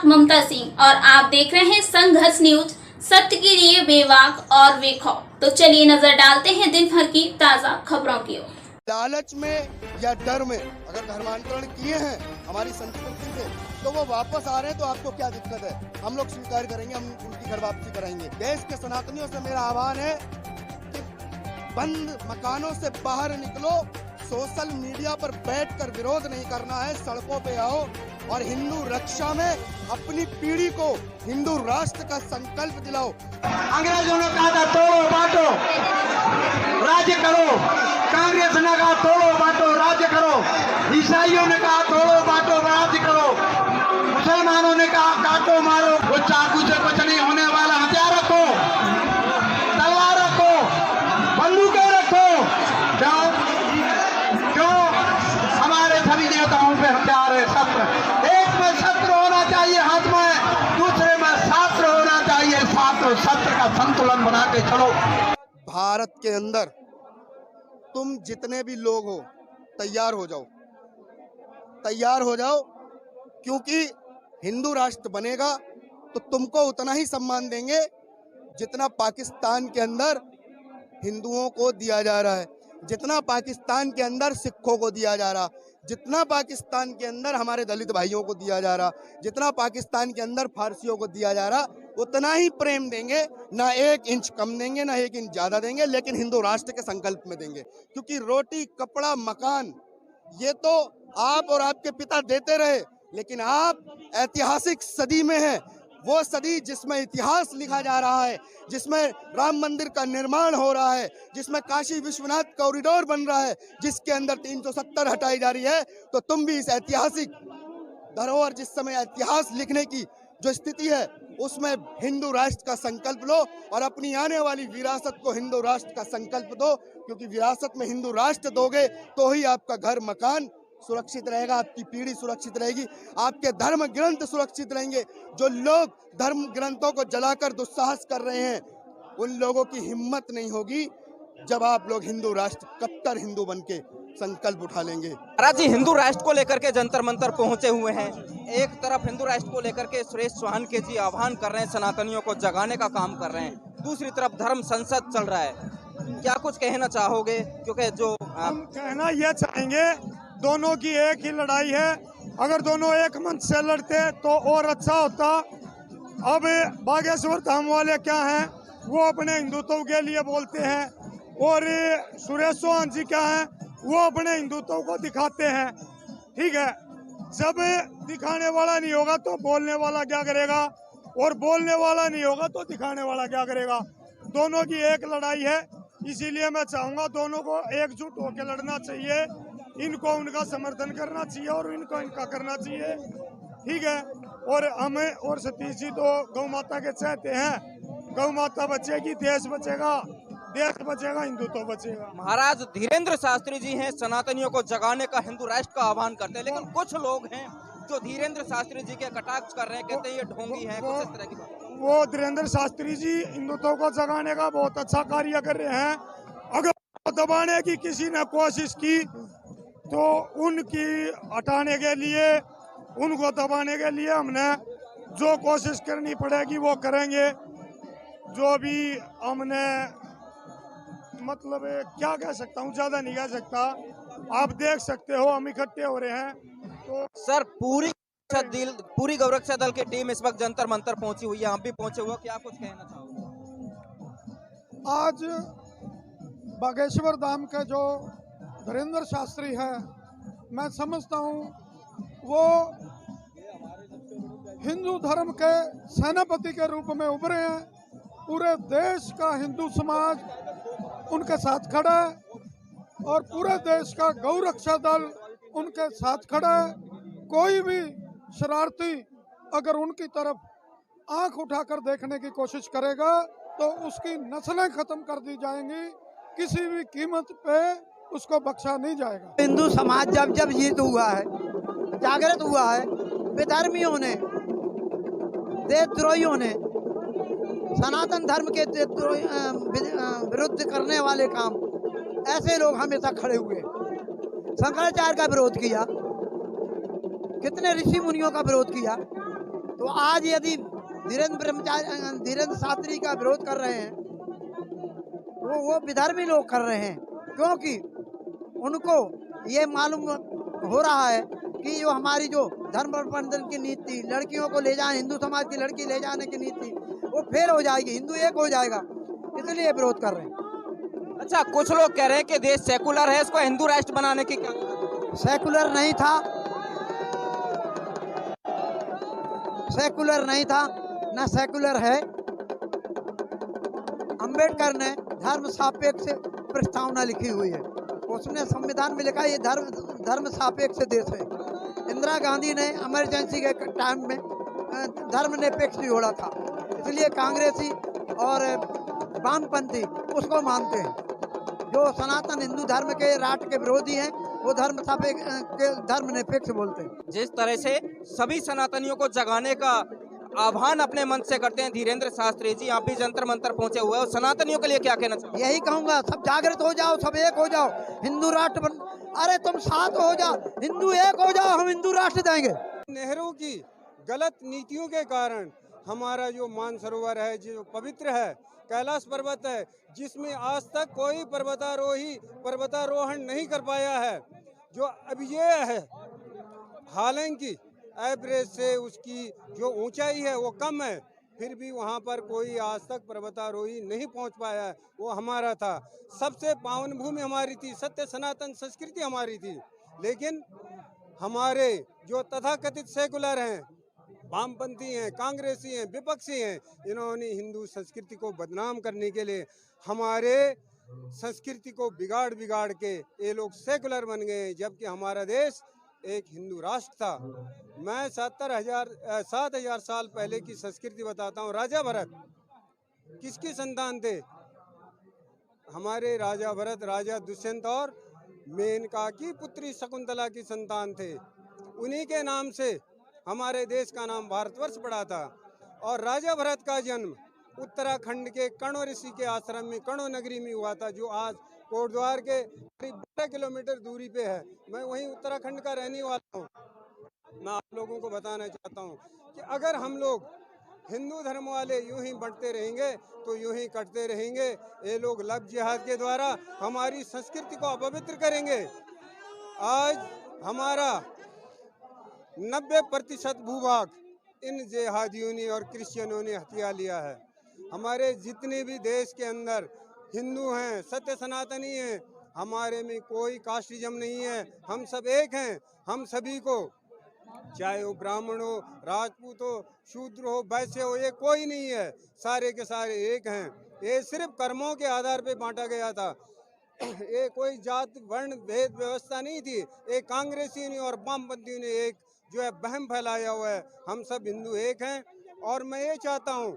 ममता सिंह और आप देख रहे हैं संघर्ष न्यूज, सत्य के लिए बेबाक और बेखौफ। तो चलिए नजर डालते हैं दिन भर की ताजा खबरों की ओर। लालच में या डर में अगर धर्मांतरण किए हैं हमारी संस्कृति से, तो वो वापस आ रहे हैं तो आपको क्या दिक्कत है? हम लोग स्वीकार करेंगे, हम उनकी घर वापसी कराएंगे। देश के सनातनियों से मेरा आह्वान है कि बंद मकानों से बाहर निकलो, सोशल मीडिया पर बैठकर विरोध नहीं करना है, सड़कों पे आओ और हिंदू रक्षा में अपनी पीढ़ी को हिंदू राष्ट्र का संकल्प दिलाओ। अंग्रेजों ने कहा था तोड़ो बांटो राज्य करो, कांग्रेस ने कहा तोड़ो बांटो राज्य करो, ईसाइयों ने कहा तोड़ो बांटो राज्य करो, मुसलमानों ने कहा काटो मारो। वो चाकू से कुछ नहीं होने वाला, हथियार रखो, तलवार रखो, बंदूकें रखो। क्यों हमारे सभी देवताओं पे हथियार है, शस्त्र। एक में शस्त्र होना चाहिए हाथ में, दूसरे में शास्त्र होना चाहिए, शास्त्र शस्त्र का संतुलन बना के चलो। भारत के अंदर तुम जितने भी लोग हो तैयार हो जाओ, तैयार हो जाओ, क्योंकि हिंदू राष्ट्र बनेगा तो तुमको उतना ही सम्मान देंगे जितना पाकिस्तान के अंदर हिंदुओं को दिया जा रहा है, जितना पाकिस्तान के अंदर सिखों को दिया जा रहा, जितना पाकिस्तान के अंदर हमारे दलित भाइयों को दिया जा रहा, जितना पाकिस्तान के अंदर फारसियों को दिया जा रहा, उतना ही प्रेम देंगे। ना 1 इंच कम देंगे, ना 1 इंच ज़्यादा देंगे, लेकिन हिंदू राष्ट्र के संकल्प में देंगे। क्योंकि रोटी, कपड़ा, मकान ये तो आप और आपके पिता देते रहे, लेकिन आप ऐतिहासिक सदी में हैं, वो सदी जिसमें इतिहास लिखा जा रहा है, जिसमें राम मंदिर का निर्माण हो रहा है, जिसमें काशी विश्वनाथ कॉरिडोर बन रहा है, जिसके अंदर 370 हटाई जा रही है। तो तुम भी इस ऐतिहासिक धरोहर, जिस समय इतिहास लिखने की जो स्थिति है, उसमें हिंदू राष्ट्र का संकल्प लो और अपनी आने वाली विरासत को हिंदू राष्ट्र का संकल्प दो। क्योंकि विरासत में हिंदू राष्ट्र दोगे तो ही आपका घर मकान सुरक्षित रहेगा, आपकी पीढ़ी सुरक्षित रहेगी, आपके धर्म ग्रंथ सुरक्षित रहेंगे। जो लोग धर्म ग्रंथों को जलाकर दुस्साहस कर रहे हैं, उन लोगों की हिम्मत नहीं होगी जब आप लोग हिंदू राष्ट्र कट्टर हिंदू बनके संकल्प उठा लेंगे। महाराज जी हिंदू राष्ट्र को लेकर के जंतर मंतर पहुंचे हुए हैं। एक तरफ हिंदू राष्ट्र को लेकर के सुरेश चौहान के जी आह्वान कर रहे हैं, सनातनियों को जगाने का काम कर रहे हैं, दूसरी तरफ धर्म संसद चल रहा है। क्या कुछ कहना चाहोगे? क्योंकि जो हम कहना यह चाहेंगे, दोनों की एक ही लड़ाई है। अगर दोनों एक मंच से लड़ते तो और अच्छा होता। अब बागेश्वर धाम वाले क्या हैं, वो अपने हिंदुत्व के लिए बोलते हैं, और सुरेश चौहान जी क्या हैं, वो अपने हिंदुत्व को दिखाते हैं। ठीक है, जब दिखाने वाला नहीं होगा तो बोलने वाला क्या करेगा, और बोलने वाला नहीं होगा तो दिखाने वाला क्या करेगा। दोनों की एक लड़ाई है, इसीलिए मैं चाहूँगा दोनों को एकजुट होकर लड़ना चाहिए। इनको उनका समर्थन करना चाहिए और इनको इनका करना चाहिए। ठीक है, और हमें और सतीश जी तो गौ माता के चाहते हैं, गौ माता बचेगी, देश बचेगा, देश बचेगा, हिंदुत्व बचेगा। महाराज धीरेन्द्र शास्त्री जी हैं, सनातनियों को जगाने का हिंदू राष्ट्र का आह्वान करते हैं, लेकिन कुछ लोग हैं जो धीरेन्द्र शास्त्री जी के कटाक्ष कर रहे हैं, कहते हैं ये ढोंगी है, कुछ इस तरह की बात। वो धीरेन्द्र शास्त्री जी हिंदुत्व को जगाने का बहुत अच्छा कार्य कर रहे हैं। अगर दबाने की किसी ने कोशिश की तो उनकी हटाने के लिए, उनको दबाने के लिए हमने जो कोशिश करनी पड़ेगी वो करेंगे। जो भी हमने मतलब क्या कह सकता हूँ, ज्यादा नहीं कह सकता। आप देख सकते हो हम इकट्ठे हो रहे हैं। तो सर पूरी गौरक्षा दल की टीम इस वक्त जंतर मंतर पहुंची हुई है, आप भी पहुंचे हुए, क्या कुछ कहना चाहोगे? आज बागेश्वर धाम के जो धीरेन्द्र शास्त्री है, मैं समझता हूँ वो हिंदू धर्म के सेनापति के रूप में उभरे हैं। पूरे देश का हिंदू समाज उनके साथ खड़ा है और पूरे देश का गौरक्षा दल उनके साथ खड़ा है। कोई भी शरारती अगर उनकी तरफ आंख उठाकर देखने की कोशिश करेगा तो उसकी नस्लें खत्म कर दी जाएंगी, किसी भी कीमत पे उसको बख्शा नहीं जाएगा। हिंदू समाज जब जब जीत हुआ है, जागृत हुआ है, विधर्मियों ने, देशद्रोहियों ने, सनातन धर्म के विरुद्ध करने वाले काम, ऐसे लोग हमेशा खड़े हुए। शंकराचार्य का विरोध किया, कितने ऋषि मुनियों का विरोध किया, तो तो आज यदि धीरेन्द्र शास्त्री का विरोध कर रहे हैं तो वो विधर्मी लोग कर रहे हैं, क्योंकि उनको ये मालूम हो रहा है कि जो हमारी जो धर्म प्रबंधन की नीति, लड़कियों को ले जाए, हिंदू समाज की लड़की ले जाने की नीति, वो फेल हो जाएगी, हिंदू एक हो जाएगा, इसलिए विरोध कर रहे हैं। अच्छा, कुछ लोग कह रहे हैं कि देश सेकुलर है, इसको हिंदू राष्ट्र बनाने की क्या जरूरत है? सेकुलर नहीं था, सेकुलर नहीं था, न सेकुलर है। अंबेडकर ने धर्म सापेक्ष प्रस्तावना लिखी हुई है, उसने संविधान में लिखा ये धर्म सापेक्ष देश है। इंदिरा गांधी ने इमरजेंसी के टाइम में धर्मनिरपेक्ष जोड़ा था, इसलिए कांग्रेसी और वामपंथी उसको मानते हैं। जो सनातन हिंदू धर्म के राष्ट्र के विरोधी हैं वो धर्मनिरपेक्ष बोलते हैं। जिस तरह से सभी सनातनियों को जगाने का आह्वान अपने मन से करते हैं धीरेन्द्र शास्त्री जी, आप भी जंतर मंतर पहुंचे हुए हो, सनातनियों के लिए क्या कहना चाहोगे? यही कहूंगा, सब जागृत हो जाओ, सब एक हो जाओ, हिंदू राष्ट्र बन, अरे तुम साथ हो जाओ, हिंदू एक हो जाओ, हम हिंदू राष्ट्र देंगे। नेहरू की गलत नीतियों के कारण हमारा जो मानसरोवर है, जो पवित्र है, कैलाश पर्वत है, जिसमें आज तक कोई पर्वतारोहण नहीं कर पाया है, जो अभिजेय है। हालांकि एवरेज से उसकी जो ऊंचाई है वो कम है, फिर भी वहाँ पर कोई आज तक पर्वतारोही नहीं पहुँच पाया है। वो हमारा था, सबसे पावन भूमि हमारी थी, सत्य सनातन संस्कृति हमारी थी। लेकिन हमारे जो तथाकथित सेकुलर हैं, वामपंथी हैं, कांग्रेसी हैं, विपक्षी हैं, इन्होंने हिंदू संस्कृति को बदनाम करने के लिए हमारे संस्कृति को बिगाड़ के ये लोग सेकुलर बन गए, जबकि हमारा देश एक हिंदू राष्ट्र था। मैं 7,000 साल पहले की संस्कृति बताता हूँ। राजा भरत किसकी संतान थे? हमारे राजा भरत राजा दुष्यंत और मेनका की पुत्री शकुंतला की संतान थे। उन्हीं के नाम से हमारे देश का नाम भारतवर्ष पड़ा था। और राजा भरत का जन्म उत्तराखंड के कणो ऋषि के आश्रम में, कणो नगरी में हुआ था, जो आज कोटद्वार के करीब 12 किलोमीटर दूरी पे है। मैं वहीं उत्तराखंड का रहने वाला हूँ। मैं आप लोगों को बताना चाहता हूँ कि अगर हम लोग हिंदू धर्म वाले यूं ही बढ़ते रहेंगे तो यूं ही कटते रहेंगे। ये लोग लव जिहाद के द्वारा हमारी संस्कृति को अपवित्र करेंगे। आज हमारा 90% भूभाग इन जिहादियों ने और क्रिश्चियनों ने हथिया लिया है। हमारे जितने भी देश के अंदर हिंदू हैं, सत्य सनातनी हैं, हमारे में कोई कास्टिज्म नहीं है, हम सब एक हैं। हम सभी को, चाहे वो ब्राह्मण हो, राजपूत हो, शूद्र हो, वैश्य हो, ये कोई नहीं है, सारे के सारे एक हैं। ये सिर्फ कर्मों के आधार पे बांटा गया था, ये कोई जात वर्ण भेद व्यवस्था नहीं थी। एक कांग्रेसी ने और वामपंथियों ने एक जो है वहम फैलाया हुआ है। हम सब हिंदू एक हैं। और मैं ये चाहता हूँ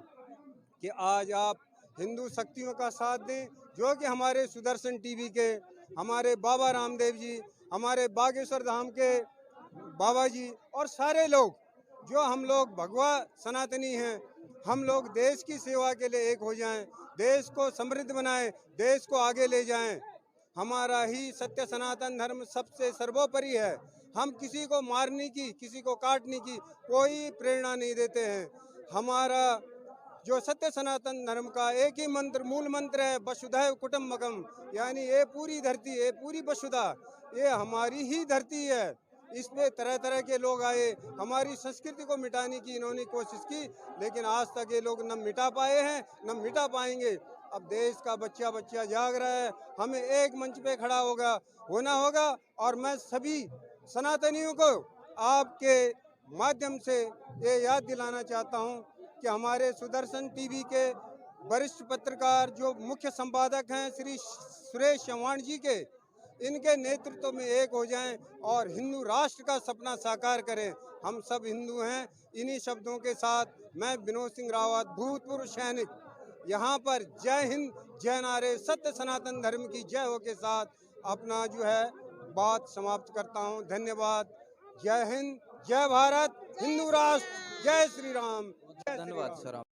कि आज आप हिंदू शक्तियों का साथ दें, जो कि हमारे सुदर्शन टीवी के हमारे बाबा रामदेव जी, हमारे बागेश्वर धाम के बाबा जी और सारे लोग, जो हम लोग भगवा सनातनी हैं, हम लोग देश की सेवा के लिए एक हो जाएं, देश को समृद्ध बनाएं, देश को आगे ले जाएं। हमारा ही सत्य सनातन धर्म सबसे सर्वोपरि है। हम किसी को मारने की, किसी को काटने की कोई प्रेरणा नहीं देते हैं। हमारा जो सत्य सनातन धर्म का एक ही मंत्र, मूल मंत्र है, वसुधैव कुटुम्बकम, यानी ये पूरी धरती, ये पूरी वसुधा, ये हमारी ही धरती है। इस पे तरह तरह के लोग आए, हमारी संस्कृति को मिटाने की इन्होंने कोशिश की, लेकिन आज तक ये लोग न मिटा पाए हैं न मिटा पाएंगे। अब देश का बच्चा बच्चा जाग रहा है, हमें एक मंच पे खड़ा होना होगा। और मैं सभी सनातनियों को आपके माध्यम से ये याद दिलाना चाहता हूँ कि हमारे सुदर्शन टीवी के वरिष्ठ पत्रकार जो मुख्य संपादक हैं श्री सुरेश चौहान जी के, इनके नेतृत्व में एक हो जाएं और हिंदू राष्ट्र का सपना साकार करें। हम सब हिंदू हैं। इन्हीं शब्दों के साथ मैं विनोद सिंह रावत, भूतपूर्व सैनिक, यहाँ पर जय हिंद जय नारे सत्य सनातन धर्म की जय हो के साथ अपना जो है बात समाप्त करता हूँ। धन्यवाद। जय हिंद, जय भारत, हिंदू राष्ट्र, जय श्री राम। धन्यवाद सर।